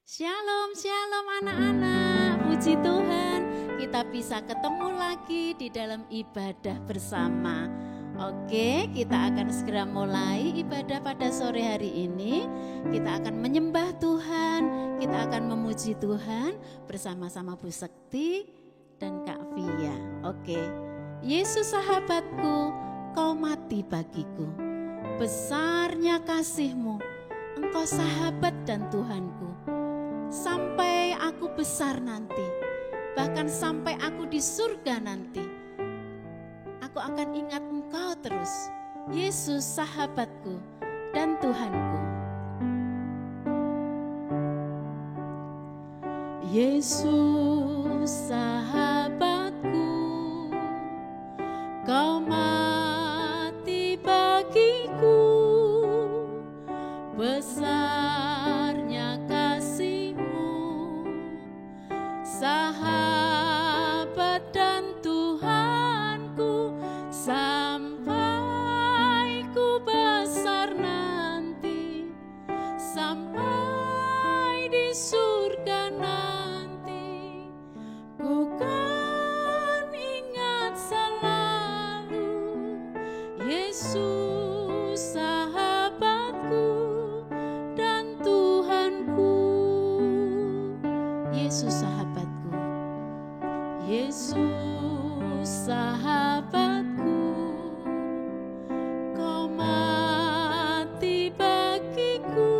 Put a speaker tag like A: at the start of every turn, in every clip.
A: Shalom, shalom anak-anak, puji Tuhan kita bisa ketemu lagi di dalam ibadah bersama. Oke, kita akan segera mulai ibadah pada sore hari ini. Kita akan menyembah Tuhan, kita akan memuji Tuhan bersama-sama Bu Sekti dan Kak Via. Oke, Yesus sahabatku, kau mati bagiku. Besarnya kasih-Mu, Engkau sahabat dan Tuhanku. Sampai aku besar nanti, bahkan sampai aku di surga nanti, aku akan ingat Engkau terus, Yesus sahabatku dan Tuhanku. Yesus sahabatku, kau mati bagiku, besarnya sahabat dan Tuhanku, sampai ku besar nanti, sampai di surga nanti, ku kan ingat selalu Yesus sahabatku dan Tuhanku. Yesus sahabatku, Yesus sahabatku, kau mati bagiku,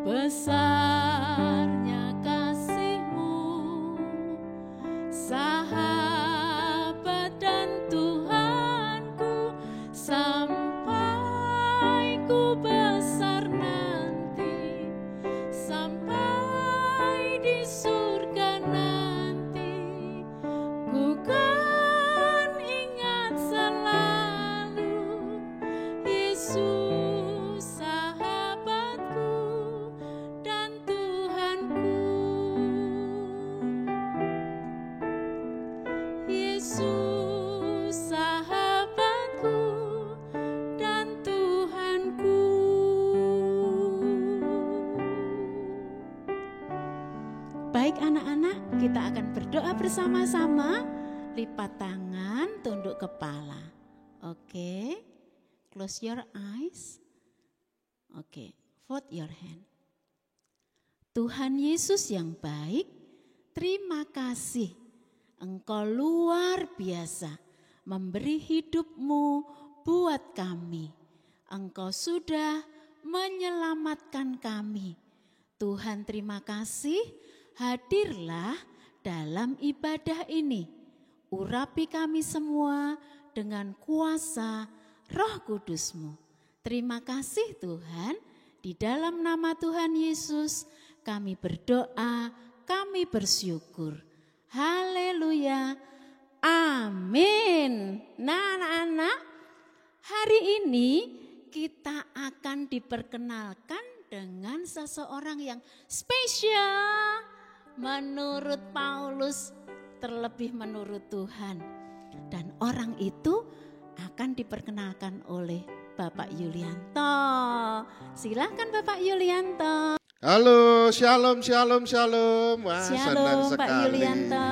A: besarnya kasih-Mu, sahabat dan Tuhanku, sampai ku besar nanti, sampai di surga nanti, ku kan ingat selalu Yesus sahabatku dan Tuhanku. Yesus sahabatku dan Tuhanku. Baik anak-anak, kita akan berdoa bersama-sama. Lipat tangan, tunduk kepala. Oke, close your eyes. Oke, fold your hand. Tuhan Yesus yang baik, terima kasih. Engkau luar biasa memberi hidup-Mu buat kami. Engkau sudah menyelamatkan kami. Tuhan terima kasih, hadirlah dalam ibadah ini. Urapi kami semua dengan kuasa Roh Kudus-Mu. Terima kasih Tuhan, di dalam nama Tuhan Yesus kami berdoa, kami bersyukur. Haleluya, amin. Nah anak-anak, hari ini kita akan diperkenalkan dengan seseorang yang spesial menurut Paulus, terlebih menurut Tuhan. Dan orang itu akan diperkenalkan oleh Bapak Yulianto. Silakan Bapak Yulianto.
B: Halo, shalom, shalom, shalom. Wah,
A: Shalom,
B: senang
A: Pak
B: sekali
A: Yulianto.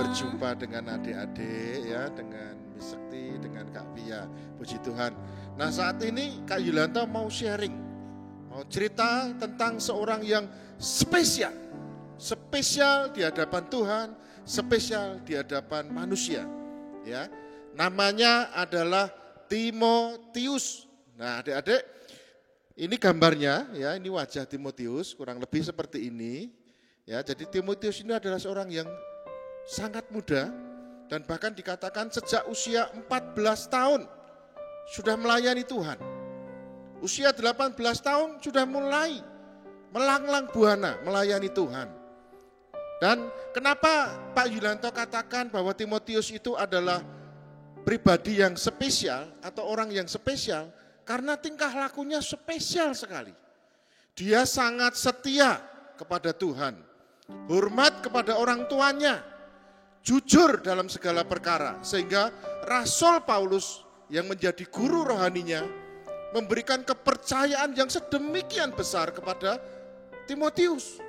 B: berjumpa dengan adik-adik ya, dengan Miss Sekti, dengan Kak Via. Puji Tuhan. Nah, saat ini Kak Yulianto mau sharing, mau cerita tentang seorang yang spesial. Spesial di hadapan Tuhan, spesial di hadapan manusia. Ya, namanya adalah Timotius. Nah, adik-adik, ini gambarnya, ya, ini wajah Timotius, kurang lebih seperti ini. Ya, jadi Timotius ini adalah seorang yang sangat muda dan bahkan dikatakan sejak usia 14 tahun sudah melayani Tuhan. Usia 18 tahun sudah mulai melanglang buana melayani Tuhan. Dan kenapa Pak Yulianto katakan bahwa Timotius itu adalah pribadi yang spesial atau orang yang spesial? Karena tingkah lakunya spesial sekali. Dia sangat setia kepada Tuhan, hormat kepada orang tuanya, jujur dalam segala perkara. Sehingga Rasul Paulus yang menjadi guru rohaninya memberikan kepercayaan yang sedemikian besar kepada Timotius.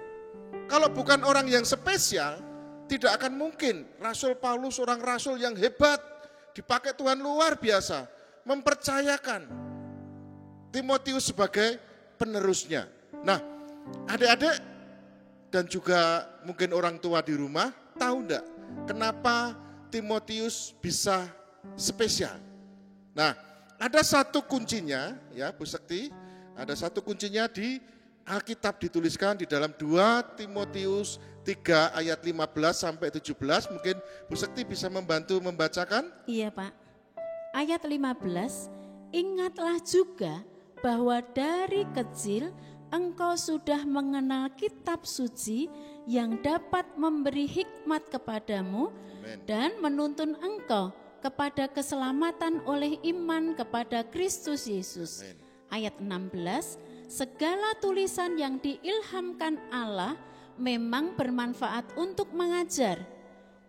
B: Kalau bukan orang yang spesial, tidak akan mungkin Rasul Paulus, orang rasul yang hebat, dipakai Tuhan luar biasa, mempercayakan Timotius sebagai penerusnya. Nah, adik-adik dan juga mungkin orang tua di rumah, tahu enggak kenapa Timotius bisa spesial? Nah, ada satu kuncinya ya Bu Sekti, ada satu kuncinya di Alkitab dituliskan di dalam 2 Timotius 3 ayat 15 sampai 17. Mungkin Bu Sekti bisa membantu membacakan?
A: Iya Pak. Ayat 15, ingatlah juga bahwa dari kecil engkau sudah mengenal kitab suci yang dapat memberi hikmat kepadamu
B: Amen.
A: dan menuntun engkau kepada keselamatan oleh iman kepada Kristus Yesus.
B: Amen.
A: Ayat 16, segala tulisan yang diilhamkan Allah memang bermanfaat untuk mengajar,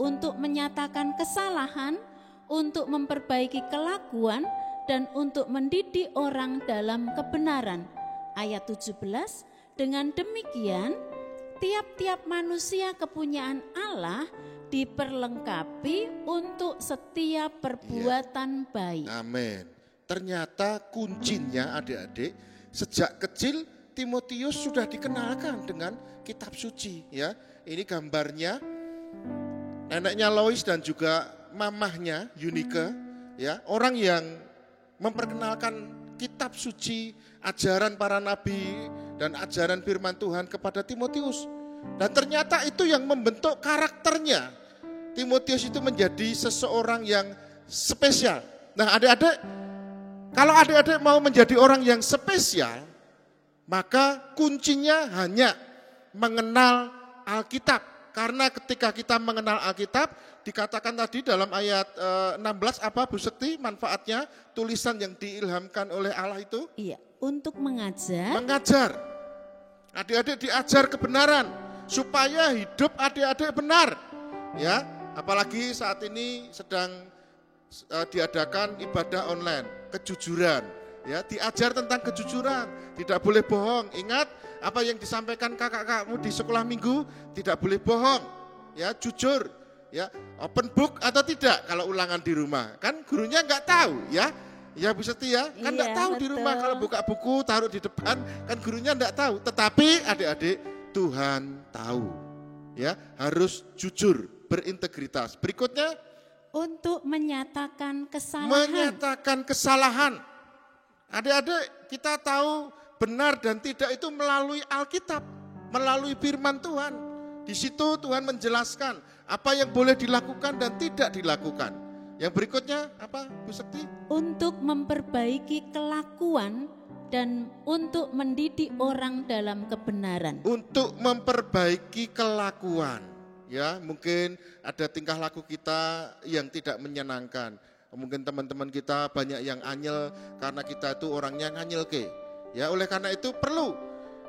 A: untuk menyatakan kesalahan, untuk memperbaiki kelakuan, dan untuk mendidik orang dalam kebenaran. Ayat 17, dengan demikian tiap-tiap manusia kepunyaan Allah diperlengkapi untuk setiap perbuatan baik.
B: Amin. Ternyata kuncinya adik-adik, sejak kecil Timotius sudah dikenalkan dengan kitab suci ya. Ini gambarnya neneknya Lois dan juga mamahnya Yunike ya, orang yang memperkenalkan kitab suci, ajaran para nabi dan ajaran firman Tuhan kepada Timotius. Dan ternyata itu yang membentuk karakternya. Timotius itu menjadi seseorang yang spesial. Nah, adik-adik, kalau adik-adik mau menjadi orang yang spesial, maka kuncinya hanya mengenal Alkitab. Karena ketika kita mengenal Alkitab, dikatakan tadi dalam ayat 16 apa Bu Sekti manfaatnya tulisan yang diilhamkan oleh Allah itu?
A: Iya, untuk mengajar.
B: Mengajar. Adik-adik diajar kebenaran supaya hidup adik-adik benar. Ya, apalagi saat ini sedang diadakan ibadah online, kejujuran. Ya, diajar tentang kejujuran, tidak boleh bohong. Ingat apa yang disampaikan kakak-kakakmu di sekolah minggu, tidak boleh bohong. Ya, jujur. Ya, open book atau tidak kalau ulangan di rumah. Kan gurunya enggak tahu, ya. Ya Bu Seti ya, kan enggak tahu betul. Di rumah kalau buka buku taruh di depan, kan gurunya enggak tahu. Tetapi adik-adik, Tuhan tahu. Ya, harus jujur, berintegritas. Berikutnya
A: untuk menyatakan kesalahan.
B: Menyatakan kesalahan. Adik-adik, kita tahu benar dan tidak itu melalui Alkitab, melalui firman Tuhan. Di situ Tuhan menjelaskan apa yang boleh dilakukan dan tidak dilakukan. Yang berikutnya apa Bu Sekti?
A: Untuk memperbaiki kelakuan dan untuk mendidik orang dalam kebenaran.
B: Untuk memperbaiki kelakuan. Ya, mungkin ada tingkah laku kita yang tidak menyenangkan. Mungkin teman-teman kita banyak yang anyel karena kita itu orangnya nganyel ke. Ya, oleh karena itu perlu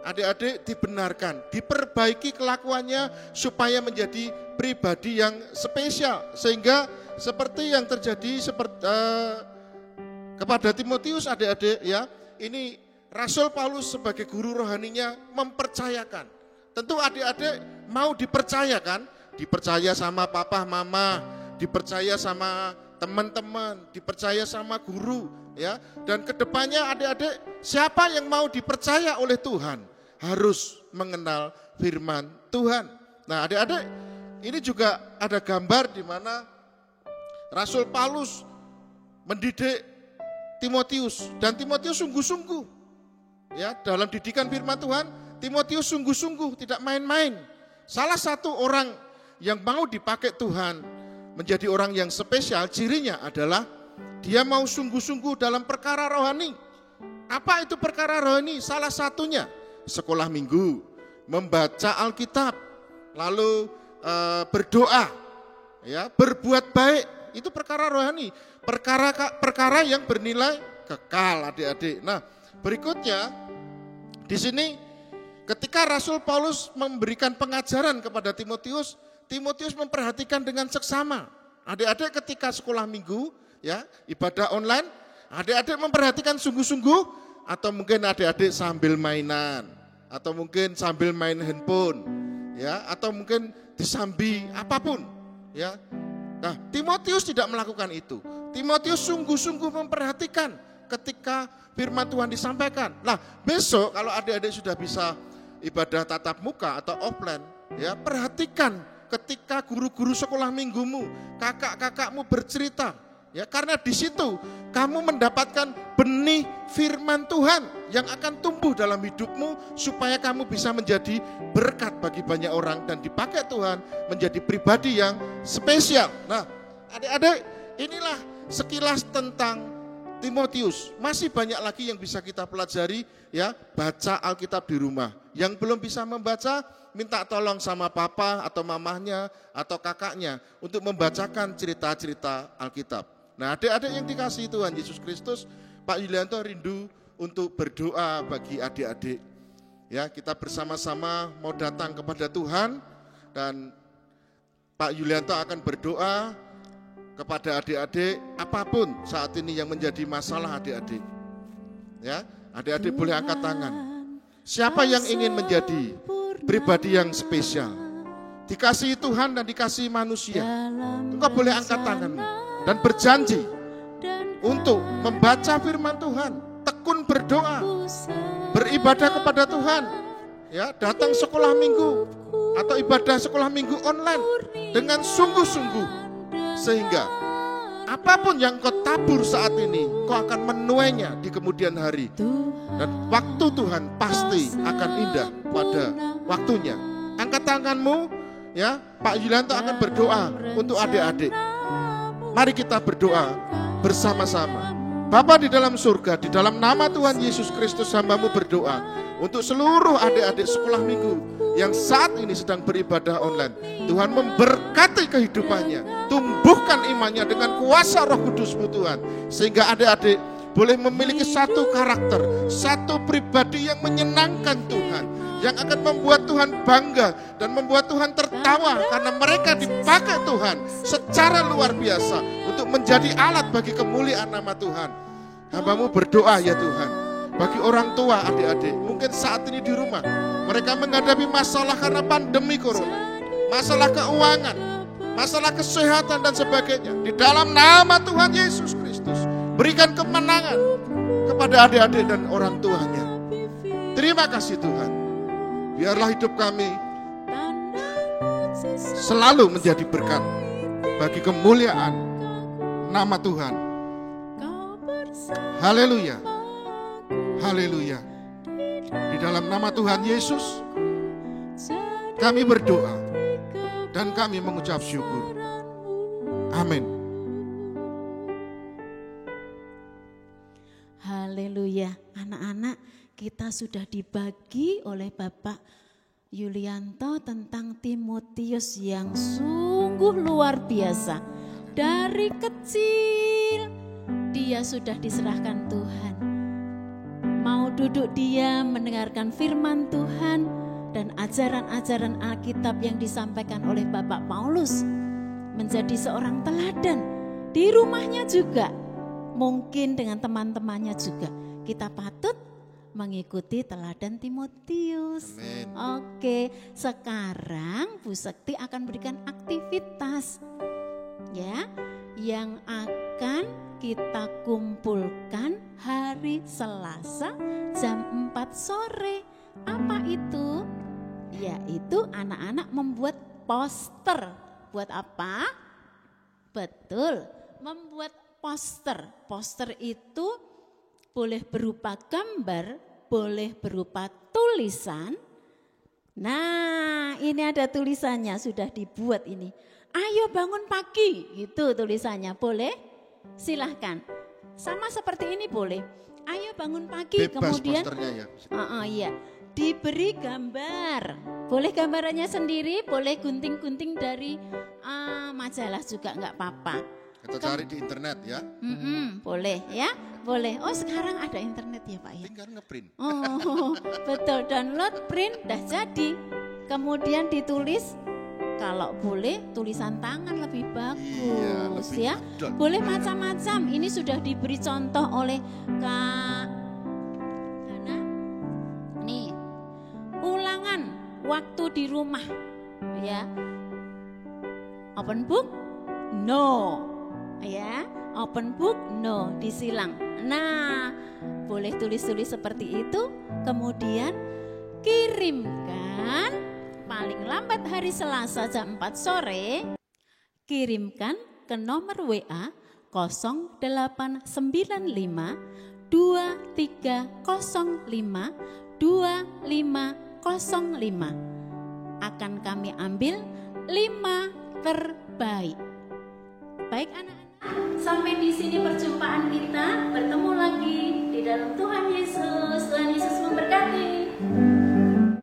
B: adik-adik dibenarkan, diperbaiki kelakuannya supaya menjadi pribadi yang spesial. Sehingga seperti yang terjadi kepada Timotius adik-adik ya, ini Rasul Paulus sebagai guru rohaninya mempercayakan. Tentu adik-adik mau dipercayakan, dipercaya sama papa mama, dipercaya sama teman-teman, dipercaya sama guru ya. Dan kedepannya adik-adik siapa yang mau dipercaya oleh Tuhan harus mengenal firman Tuhan. Nah adik-adik ini juga ada gambar di mana Rasul Paulus mendidik Timotius dan Timotius sungguh-sungguh ya dalam didikan firman Tuhan. Timotius sungguh-sungguh tidak main-main. Salah satu orang yang mau dipakai Tuhan menjadi orang yang spesial, cirinya adalah dia mau sungguh-sungguh dalam perkara rohani. Apa itu perkara rohani? Salah satunya sekolah minggu, membaca Alkitab, lalu berdoa, ya, berbuat baik. Itu perkara rohani, perkara yang bernilai kekal, adik-adik. Nah, berikutnya di sini ketika Rasul Paulus memberikan pengajaran kepada Timotius, Timotius memperhatikan dengan seksama. Adik-adik ketika sekolah minggu, ya, ibadah online, adik-adik memperhatikan sungguh-sungguh atau mungkin adik-adik sambil mainan atau mungkin sambil main handphone, ya, atau mungkin disambi apapun, ya. Nah, Timotius tidak melakukan itu. Timotius sungguh-sungguh memperhatikan ketika firman Tuhan disampaikan. Nah, besok kalau adik-adik sudah bisa ibadah tatap muka atau offline, ya, perhatikan ketika guru-guru sekolah minggumu, kakak-kakakmu bercerita, ya, karena di situ kamu mendapatkan benih firman Tuhan yang akan tumbuh dalam hidupmu supaya kamu bisa menjadi berkat bagi banyak orang dan dipakai Tuhan menjadi pribadi yang spesial. Nah, adik-adik, inilah sekilas tentang Timotius. Masih banyak lagi yang bisa kita pelajari, ya. Baca Alkitab di rumah. Yang belum bisa membaca, minta tolong sama papa atau mamahnya atau kakaknya untuk membacakan cerita-cerita Alkitab. Nah, adik-adik yang dikasihi Tuhan Yesus Kristus, Pak Yulianto rindu untuk berdoa bagi adik-adik. Ya, kita bersama-sama mau datang kepada Tuhan dan Pak Yulianto akan berdoa kepada adik-adik apapun saat ini yang menjadi masalah adik-adik. Ya, adik-adik boleh angkat tangan. Siapa yang ingin menjadi pribadi yang spesial, dikasihi Tuhan dan dikasihi manusia, engkau boleh angkat tangan dan berjanji untuk membaca firman Tuhan, tekun berdoa, beribadah kepada Tuhan, ya, datang sekolah minggu atau ibadah sekolah minggu online dengan sungguh-sungguh, sehingga apapun yang kau tabur saat ini, kau akan menuainya di kemudian hari. Dan waktu Tuhan pasti akan indah pada waktunya. Angkat tanganmu, ya. Pak Yulianto akan berdoa untuk adik-adik. Mari kita berdoa bersama-sama. Bapa di dalam surga, di dalam nama Tuhan Yesus Kristus hamba-Mu berdoa untuk seluruh adik-adik sekolah minggu yang saat ini sedang beribadah online. Tuhan memberkati kehidupannya, tumbuhkan imannya dengan kuasa Roh Kudus-Mu Tuhan, sehingga adik-adik boleh memiliki satu karakter, satu pribadi yang menyenangkan Tuhan, yang akan membuat Tuhan bangga dan membuat Tuhan tertawa karena mereka dipakai Tuhan secara luar biasa untuk menjadi alat bagi kemuliaan nama Tuhan. Hamba-Mu berdoa, ya Tuhan, bagi orang tua adik-adik, mungkin saat ini di rumah mereka menghadapi masalah karena pandemi corona, masalah keuangan, masalah kesehatan dan sebagainya. Di dalam nama Tuhan Yesus Kristus, berikan kemenangan kepada adik-adik dan orang tuanya. Terima kasih Tuhan. Biarlah hidup kami selalu menjadi berkat bagi kemuliaan nama Tuhan. Haleluya. Haleluya. Di dalam nama Tuhan Yesus kami berdoa dan kami mengucap syukur. Amin.
A: Haleluya. Anak-anak, kita sudah dibagi oleh Bapak Yulianto tentang Timotius yang sungguh luar biasa. Dari kecil dia sudah diserahkan Tuhan. Mau duduk diam mendengarkan firman Tuhan dan ajaran-ajaran Alkitab yang disampaikan oleh Bapak Paulus. Menjadi seorang teladan di rumahnya juga. Mungkin dengan teman-temannya juga. Kita patut mengikuti teladan Timotius.
B: Amin.
A: Oke, sekarang Bu Sekti akan berikan aktivitas, ya, yang akan kita kumpulkan hari Selasa jam 4 sore. Apa itu? Yaitu anak-anak membuat poster. Buat apa? Betul, membuat poster. Poster itu boleh berupa gambar, boleh berupa tulisan. Nah, ini ada tulisannya, sudah dibuat ini. Ayo bangun pagi, itu tulisannya. Boleh? Silahkan. Sama seperti ini boleh. Ayo bangun pagi.
B: Bebas
A: kemudian
B: posternya ya.
A: iya. Diberi gambar. Boleh gambarannya sendiri, boleh gunting-gunting dari majalah juga nggak apa-apa.
B: Kita cari di internet ya.
A: Boleh ya, boleh. Oh sekarang ada internet ya Pak ya.
B: Tinggal ngeprint.
A: Oh betul, download, print, dah jadi. Kemudian ditulis, kalau boleh tulisan tangan lebih bagus,
B: lebih
A: ya.
B: modern.
A: Boleh macam-macam. Ini sudah diberi contoh oleh Kak Hana. Nih, waktu di rumah, ya. Open book? No. Ya, open book? No, disilang. Nah, boleh tulis-tulis seperti itu, kemudian kirimkan paling lambat hari Selasa jam 4 sore, kirimkan ke nomor WA 0895 2305 2505. Akan kami ambil 5 terbaik. Baik anak-anak, sampai di sini perjumpaan kita. Bertemu lagi di dalam Tuhan Yesus. Tuhan Yesus memberkati.